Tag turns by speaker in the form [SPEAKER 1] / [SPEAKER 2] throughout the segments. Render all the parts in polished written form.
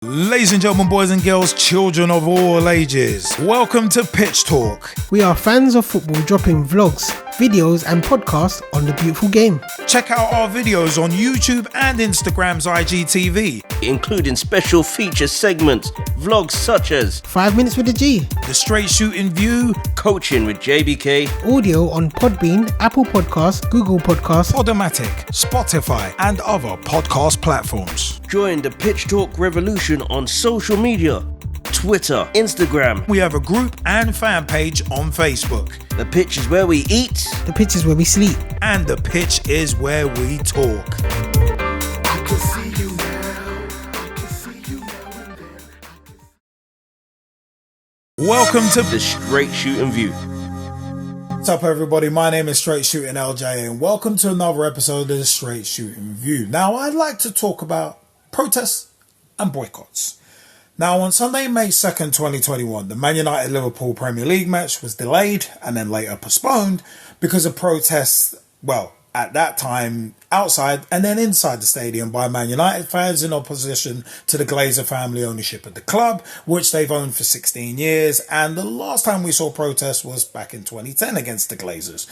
[SPEAKER 1] Ladies and gentlemen, boys and girls, children of all ages, welcome to Pitch Talk.
[SPEAKER 2] We are fans of football dropping vlogs, videos and podcasts on the beautiful game.
[SPEAKER 1] Check out our videos on YouTube and Instagram's IGTV,
[SPEAKER 3] including special feature segments, vlogs such as
[SPEAKER 2] 5 minutes with the G,
[SPEAKER 1] the Straight Shootin View,
[SPEAKER 3] Coaching with JBK,
[SPEAKER 2] audio on Podbean, Apple Podcasts, Google Podcasts,
[SPEAKER 1] Podomatic, Spotify and other podcast platforms.
[SPEAKER 3] Join the Pitch Talk revolution on social media, Twitter, Instagram.
[SPEAKER 1] We have a group and fan page on Facebook.
[SPEAKER 3] The pitch is where we eat.
[SPEAKER 2] The pitch is where we sleep.
[SPEAKER 1] And the pitch is where we talk.
[SPEAKER 4] I can see you now. I can see you now and then.
[SPEAKER 1] Welcome to
[SPEAKER 3] the Straight Shootin View.
[SPEAKER 1] What's up, everybody? My name is Straight Shootin LJA and welcome to another episode of the Straight Shootin View. Now, I'd like to talk about protests and boycotts. Now, on Sunday, May 2nd, 2021, the Man United Liverpool Premier League match was delayed and then later postponed because of protests, well, at that time, outside and then inside the stadium by Man United fans in opposition to the Glazer family ownership of the club, which they've owned for 16 years. And the last time we saw protests was back in 2010 against the Glazers.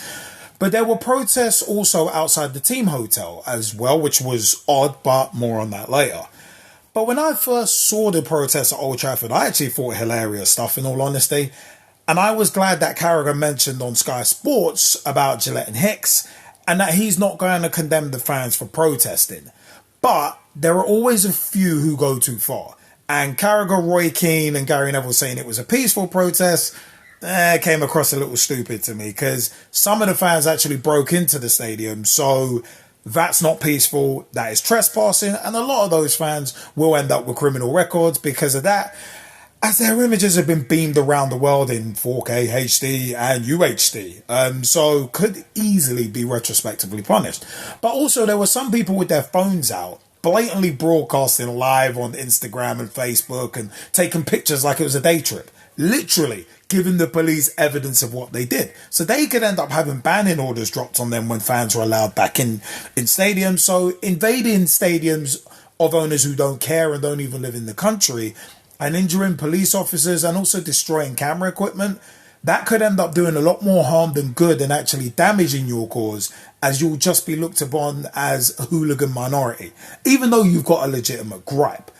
[SPEAKER 1] But there were protests also outside the team hotel as well, which was odd, but more on that later. But when I first saw the protests at Old Trafford, I actually thought hilarious stuff, in all honesty. And I was glad that Carragher mentioned on Sky Sports about Gillett and Hicks, and that he's not going to condemn the fans for protesting. But there are always a few who go too far. And Carragher, Roy Keane and Gary Neville saying it was a peaceful protest came across a little stupid to me, because some of the fans actually broke into the stadium. So that's not peaceful. That is trespassing. And a lot of those fans will end up with criminal records because of that, as their images have been beamed around the world in 4K, HD and UHD. So could easily be retrospectively punished. But also there were some people with their phones out, blatantly broadcasting live on Instagram and Facebook and taking pictures like it was a day trip. Literally giving the police evidence of what they did. So they could end up having banning orders dropped on them when fans were allowed back in stadiums. So invading stadiums of owners who don't care and don't even live in the country and injuring police officers and also destroying camera equipment, that could end up doing a lot more harm than good and actually damaging your cause, as you'll just be looked upon as a hooligan minority, even though you've got a legitimate gripe.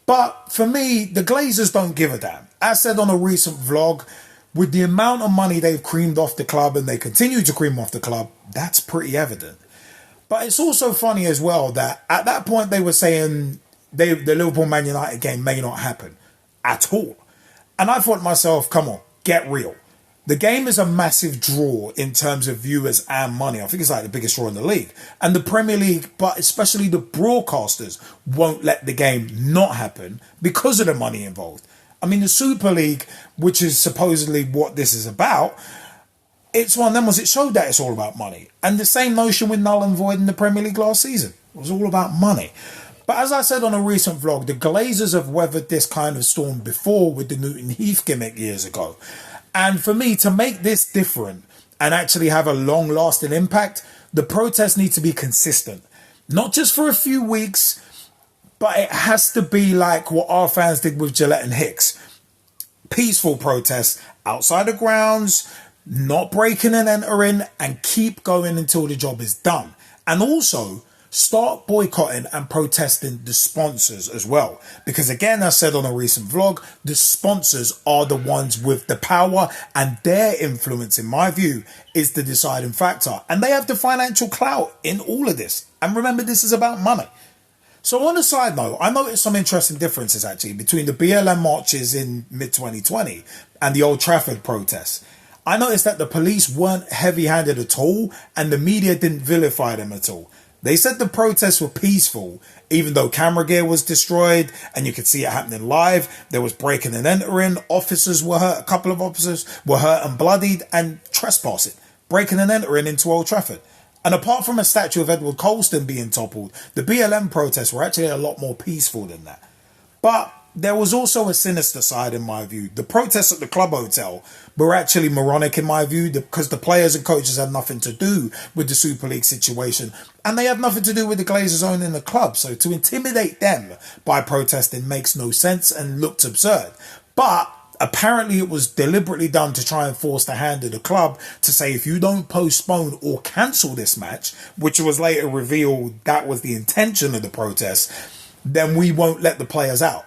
[SPEAKER 1] But for me, the Glazers don't give a damn. As said on a recent vlog, with the amount of money they've creamed off the club and they continue to cream off the club, that's pretty evident. But it's also funny as well that at that point they were saying the Liverpool Man United game may not happen at all. And I thought to myself, come on, get real. The game is a massive draw in terms of viewers and money. I think it's like the biggest draw in the league. And the Premier League, but especially the broadcasters, won't let the game not happen because of the money involved. I mean, the Super League, which is supposedly what this is about, it's one of them, it showed that it's all about money. And the same notion with null and void in the Premier League last season. It was all about money. But as I said on a recent vlog, the Glazers have weathered this kind of storm before with the Newton Heath gimmick years ago. And for me, to make this different and actually have a long-lasting impact, the protests need to be consistent. Not just for a few weeks, but it has to be like what our fans did with Gillett and Hicks. Peaceful protests outside the grounds, not breaking and entering, and keep going until the job is done. And also start boycotting and protesting the sponsors as well. Because again, I said on a recent vlog, the sponsors are the ones with the power, and their influence, in my view, is the deciding factor. And they have the financial clout in all of this. And remember, this is about money. So on a side note, I noticed some interesting differences actually between the BLM marches in mid-2020 and the Old Trafford protests. I noticed that the police weren't heavy-handed at all, and the media didn't vilify them at all. They said the protests were peaceful, even though camera gear was destroyed and you could see it happening live. There was breaking and entering. Officers were hurt. A couple of officers were hurt and bloodied and trespassing, breaking and entering into Old Trafford. And apart from a statue of Edward Colston being toppled, the BLM protests were actually a lot more peaceful than that. But there was also a sinister side in my view. The protests at the club hotel were actually moronic in my view, because the players and coaches had nothing to do with the Super League situation, and they had nothing to do with the Glazers owning the club. So to intimidate them by protesting makes no sense and looked absurd. But apparently it was deliberately done to try and force the hand of the club to say, if you don't postpone or cancel this match, which was later revealed that was the intention of the protest, then we won't let the players out.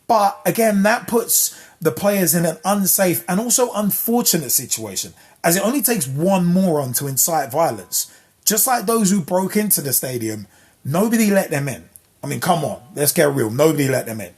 [SPEAKER 1] But again, that puts the players in an unsafe and also unfortunate situation, as it only takes one moron to incite violence. Just like those who broke into the stadium, nobody let them in. I mean, come on, let's get real. Nobody let them in.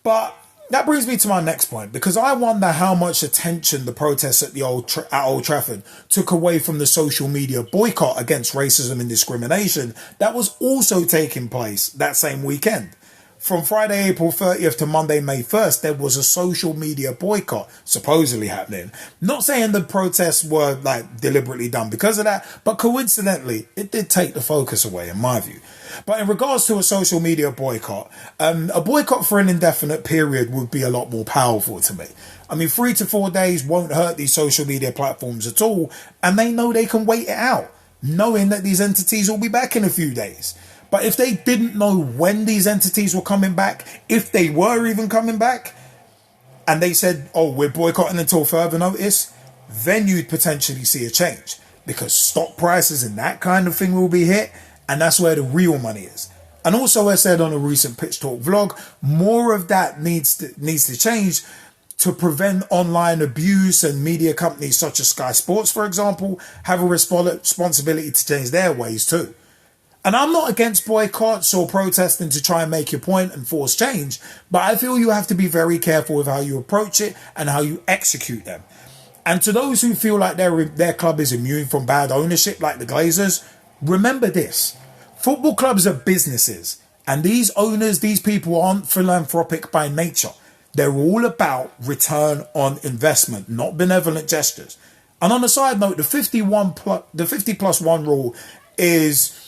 [SPEAKER 1] But that brings me to my next point, because I wonder how much attention the protests at Old Trafford took away from the social media boycott against racism and discrimination that was also taking place that same weekend. From Friday, April 30th to Monday, May 1st, there was a social media boycott supposedly happening. Not saying the protests were deliberately done because of that, but coincidentally, it did take the focus away in my view. But in regards to a social media boycott, a boycott for an indefinite period would be a lot more powerful to me. I mean, 3 to 4 days won't hurt these social media platforms at all, and they know they can wait it out, knowing that these entities will be back in a few days. But if they didn't know when these entities were coming back, if they were even coming back, and they said, oh, we're boycotting until further notice, then you'd potentially see a change, because stock prices and that kind of thing will be hit, and that's where the real money is. And also, as I said on a recent Pitch Talk vlog, more of that needs to change to prevent online abuse, and media companies such as Sky Sports, for example, have a responsibility to change their ways too. And I'm not against boycotts or protesting to try and make your point and force change, but I feel you have to be very careful with how you approach it and how you execute them. And to those who feel like their club is immune from bad ownership, like the Glazers, remember this: football clubs are businesses, and these owners, these people aren't philanthropic by nature. They're all about return on investment, not benevolent gestures. And on a side note, the 50+1 rule is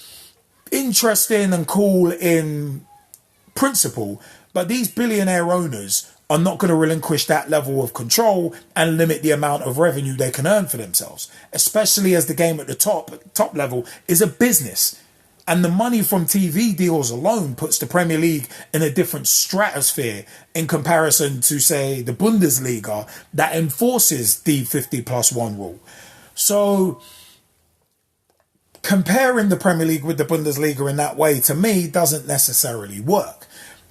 [SPEAKER 1] interesting and cool in principle, but these billionaire owners are not going to relinquish that level of control and limit the amount of revenue they can earn for themselves, especially as the game at the top level is a business. And the money from TV deals alone puts the Premier League in a different stratosphere in comparison to, say, the Bundesliga that enforces the 50+1 rule. So comparing the Premier League with the Bundesliga in that way, to me, doesn't necessarily work.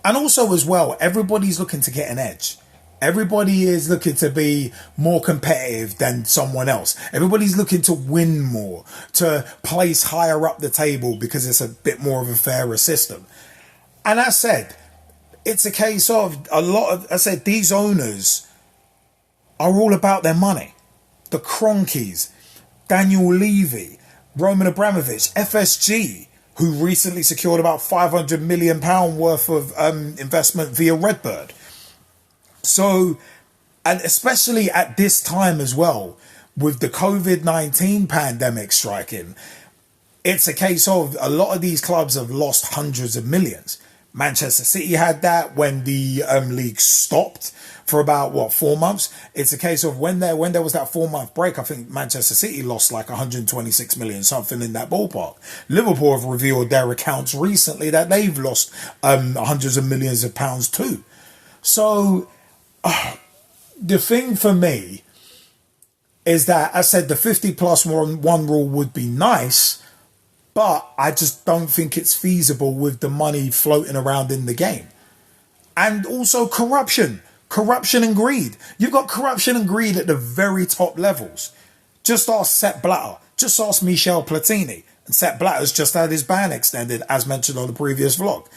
[SPEAKER 1] And also as well, everybody's looking to get an edge. Everybody is looking to be more competitive than someone else. Everybody's looking to win more, to place higher up the table because it's a bit more of a fairer system. And as said, it's a case of these owners are all about their money. The Kroenkes, Daniel Levy, Roman Abramovich, FSG, who recently secured about £500 million worth of investment via Redbird. So, and especially at this time as well, with the COVID-19 pandemic striking, it's a case of a lot of these clubs have lost hundreds of millions. Manchester City had that when the league stopped for about 4 months. It's a case of when there was that 4-month break, I think Manchester City lost like 126 million, something in that ballpark. Liverpool have revealed their accounts recently that they've lost hundreds of millions of pounds too. So the thing for me is that, as I said, the 50+1 rule would be nice, but I just don't think it's feasible with the money floating around in the game. And also corruption and greed. You've got corruption and greed at the very top levels. Just ask Sepp Blatter. Just ask Michel Platini. And Sepp Blatter's just had his ban extended, as mentioned on the previous vlog.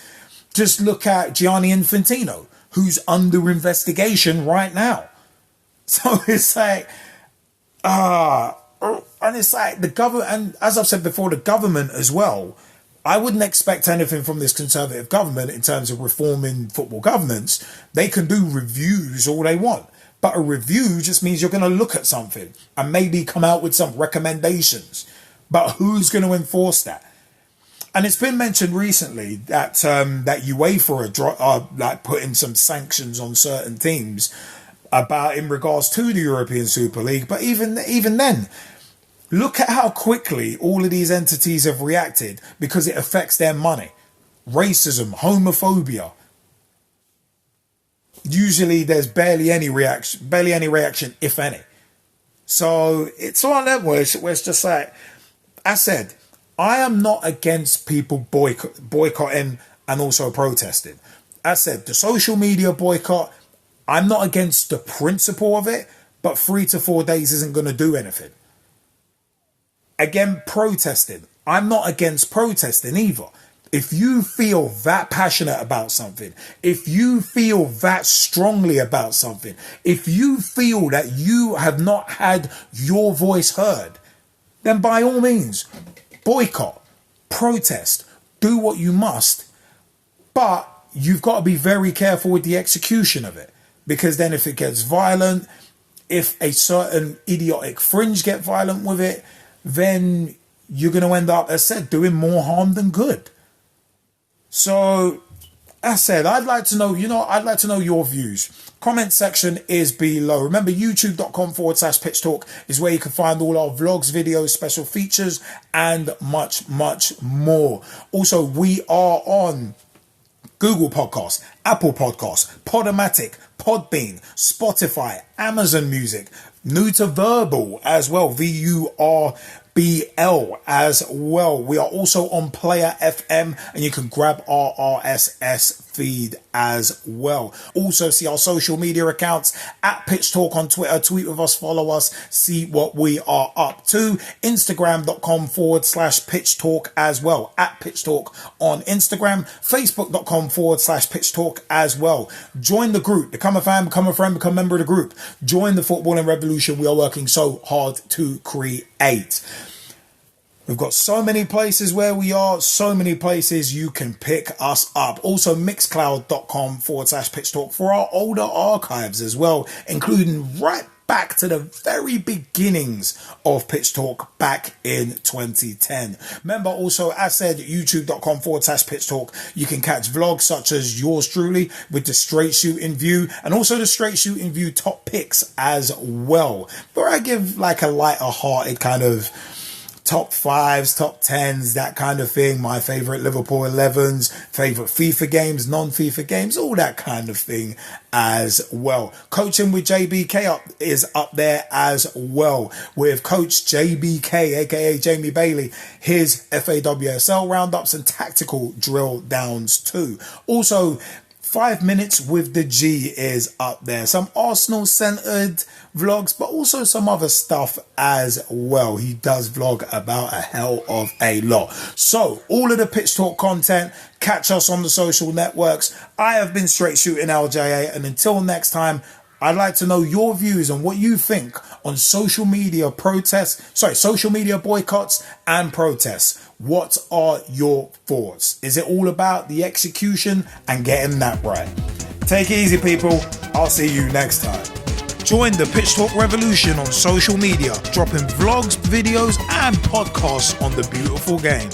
[SPEAKER 1] Just look at Gianni Infantino, who's under investigation right now. So it's like, and it's like the government, and as I've said before, the government as well. I wouldn't expect anything from this Conservative government in terms of reforming football governance. They can do reviews all they want, but a review just means you're going to look at something and maybe come out with some recommendations. But who's going to enforce that? And it's been mentioned recently that that UEFA are like putting some sanctions on certain teams about in regards to the European Super League. But even then, look at how quickly all of these entities have reacted because it affects their money. Racism, homophobia. Usually there's barely any reaction, if any. So it's one of them where it's just like, I said, I am not against people boycotting and also protesting. I said, the social media boycott, I'm not against the principle of it, but 3 to 4 days isn't going to do anything. Again, protesting. I'm not against protesting either. If you feel that passionate about something, if you feel that strongly about something, if you feel that you have not had your voice heard, then by all means, boycott, protest, do what you must. But you've got to be very careful with the execution of it. Because then if it gets violent, if a certain idiotic fringe get violent with it, then you're going to end up, as I said, doing more harm than good. So, as I said, I'd like to know your views. Comment section is below. Remember, youtube.com/pitch talk is where you can find all our vlogs, videos, special features, and much, much more. Also, we are on Google Podcasts, Apple Podcasts, Podomatic, Podbean, Spotify, Amazon Music, new to Verbal as well, VURBL as well. We are also on Player FM, and you can grab our RSS feed as well. Also, see our social media accounts at Pitch Talk on Twitter. Tweet with us, follow us, see what we are up to. Instagram.com/Pitch Talk as well, at Pitch Talk on Instagram. Facebook.com/Pitch Talk as well. Join the group, become a fan, become a friend, become a member of the group. Join the footballing revolution we are working so hard to create. We've got so many places where we are, so many places you can pick us up. Also, mixcloud.com/Pitch Talk for our older archives as well, including right back to the very beginnings of Pitch Talk back in 2010. Remember also, as said, youtube.com/Pitch Talk. You can catch vlogs such as yours truly with the Straight Shooting View and also the Straight Shooting View top picks as well, where I give like a lighter hearted kind of top 5s, top 10s, that kind of thing. My favourite Liverpool 11s, favourite FIFA games, non-FIFA games, all that kind of thing as well. Coaching with JBK is up there as well, with Coach JBK, aka Jamie Bailey, his FAWSL roundups and tactical drill downs too. Also, 5 minutes with the G is up there. Some Arsenal-centered vlogs, but also some other stuff as well. He does vlog about a hell of a lot. So, all of the Pitch Talk content, catch us on the social networks. I have been Straight Shootin LJA, and until next time, I'd like to know your views on what you think on social media boycotts and protests. What are your thoughts? Is it all about the execution and getting that right? Take it easy, people. I'll see you next time. Join the Pitch Talk revolution on social media, dropping vlogs, videos, and podcasts on the beautiful game.